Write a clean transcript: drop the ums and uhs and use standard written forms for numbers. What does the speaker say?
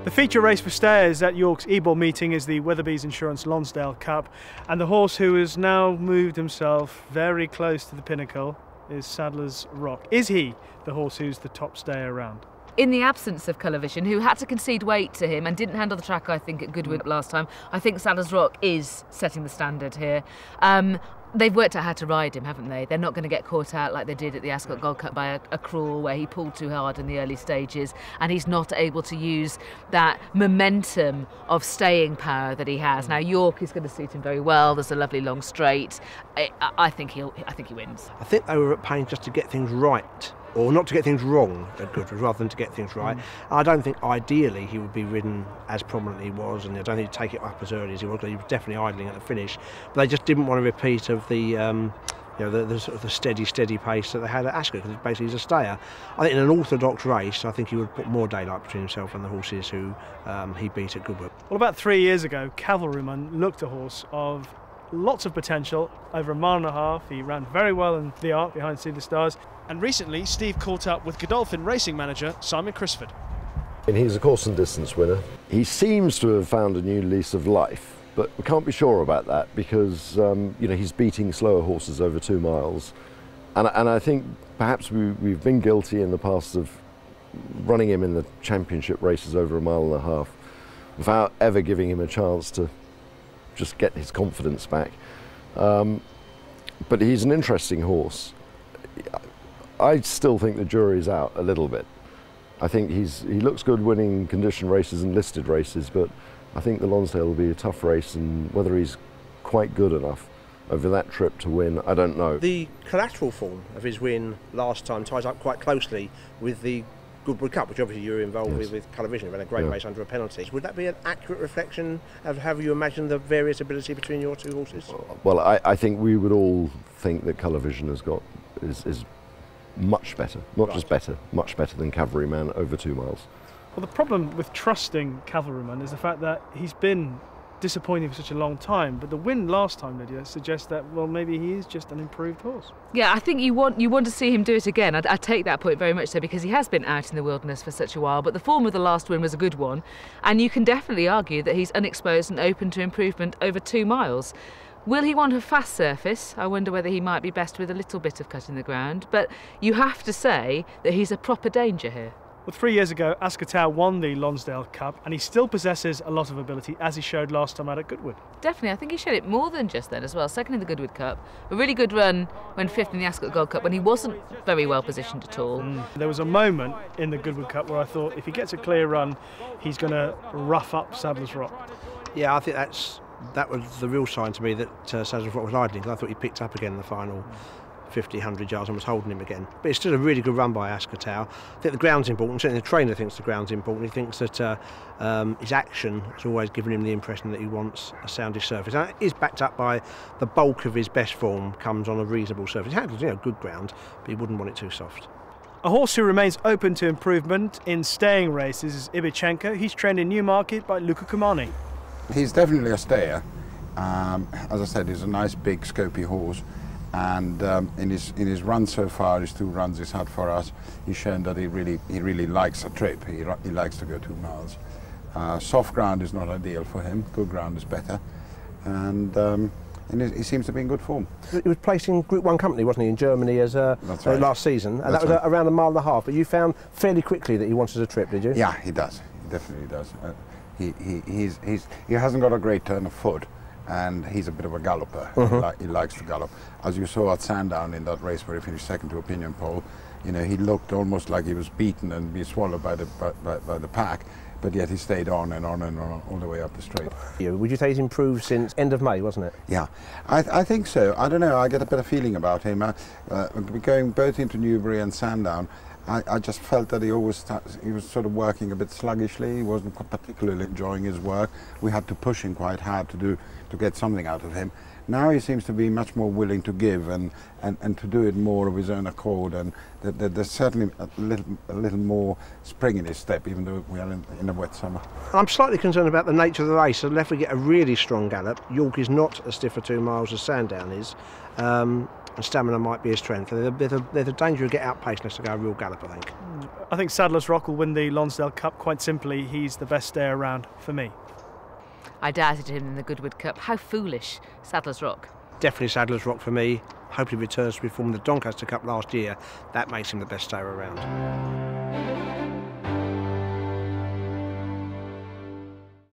The feature race for stayers at York's Ebor meeting is the Weatherbys Insurance Lonsdale Cup, and the horse who has now moved himself very close to the pinnacle is Sadler's Rock. Is he the horse who's the top stayer around? In the absence of Colour Vision, who had to concede weight to him and didn't handle the track, I think, at Goodwood last time, I think Sadler's Rock is setting the standard here. They've worked out how to ride him, haven't they? They're not going to get caught out like they did at the Ascot Gold Cup by a crawl where he pulled too hard in the early stages, and he's not able to use that momentum of staying power that he has. Now York is going to suit him very well. There's a lovely long straight. I think he wins. I think they were at pains just to get things right, or not to get things wrong at Goodwood, rather than to get things right. I don't think ideally he would be ridden as prominently he was, and I don't think he'd take it up as early as he was. He was definitely idling at the finish, but they just didn't want a repeat of the the sort of the steady pace that they had at Ascot, because basically he's a stayer. I think in an orthodox race, I think he would put more daylight between himself and the horses who he beat at Goodwood. Well, about 3 years ago, Cavalryman looked a horse of lots of potential. Over 1.5 miles, he ran very well in the Arc behind See the Stars. And recently, Steve caught up with Godolphin racing manager Simon Crisford. And he's a course and distance winner. He seems to have found a new lease of life, but we can't be sure about that because he's beating slower horses over 2 miles. And I think perhaps we've been guilty in the past of running him in the championship races over 1.5 miles without ever giving him a chance to just get his confidence back. But he's an interesting horse. I still think the jury's out a little bit. I think he looks good winning condition races and listed races, but I think the Lonsdale will be a tough race, and whether he's quite good enough over that trip to win, I don't know. The collateral form of his win last time ties up quite closely with the Goodwood Cup, which obviously you were involved with Colour Vision. Ran a great race under a penalty. Would that be an accurate reflection of how you imagine the various ability between your two horses? Well, I think we would all think that Colour Vision is much better, not just better, much better than Cavalryman over 2 miles. Well, the problem with trusting Cavalryman is the fact that he's been disappointing for such a long time, but the win last time, Lydia, suggests that, well, maybe he is just an improved horse. Yeah, I think you want to see him do it again. I take that point very much so, because he has been out in the wilderness for such a while, but the form of the last win was a good one, and you can definitely argue that he's unexposed and open to improvement over 2 miles. Will he want a fast surface? I wonder whether he might be best with a little bit of cut in the ground, but you have to say that he's a proper danger here. Well, 3 years ago, Ascot won the Lonsdale Cup, and he still possesses a lot of ability, as he showed last time out at Goodwood. Definitely, I think he showed it more than just then as well. Second in the Goodwood Cup, a really good run when 5th in the Ascot Gold Cup, when he wasn't very well positioned at all. There was a moment in the Goodwood Cup where I thought if he gets a clear run, he's going to rough up Sadler's Rock. Yeah, I think that was the real sign to me that Sadler's Rock was idling, because I thought he picked up again in the final 50, 100 yards and was holding him again. But it's still a really good run by Ascot. I think the ground's important. Certainly the trainer thinks the ground's important. He thinks that his action has always given him the impression that he wants a soundish surface. And it is backed up by the bulk of his best form comes on a reasonable surface. He handles good ground, but he wouldn't want it too soft. A horse who remains open to improvement in staying races is Ebor. He's trained in Newmarket by Luca Cumani. He's definitely a stayer. As I said, he's a nice big scopy horse. And in his run so far, his 2 runs he's had for us, he's shown that he really likes a trip. He likes to go 2 miles. Soft ground is not ideal for him. Good ground is better, and he seems to be in good form. He was placed in Group 1 company, wasn't he, in Germany as last season, and that was around 1.5 miles. But you found fairly quickly that he wanted a trip, did you? Yeah, he does. He definitely does. He hasn't got a great turn of foot, and he's a bit of a galloper. He likes to gallop. As you saw at Sandown in that race where he finished second to opinion poll, he looked almost like he was beaten and be swallowed by the pack, but yet he stayed on and on and on all the way up the straight. Would you say he's improved since end of May, wasn't it? Yeah, I think so. I don't know, I get a better feeling about him. Going both into Newbury and Sandown, I just felt that he was sort of working a bit sluggishly. He wasn't particularly enjoying his work. We had to push him quite hard to get something out of him. Now he seems to be much more willing to give and to do it more of his own accord, and there's certainly a little more spring in his step, even though we are in a wet summer. I'm slightly concerned about the nature of the race. Unless we get a really strong gallop, York is not as stiff for 2 miles as Sandown is. and stamina might be his strength. There's a danger of get outpaced unless they go a real gallop, I think. I think Sadler's Rock will win the Lonsdale Cup quite simply. He's the best stay around for me. I doubted him in the Goodwood Cup. How foolish, Sadler's Rock. Definitely Sadler's Rock for me. Hope he returns to perform the Doncaster Cup last year. That makes him the best stayer around.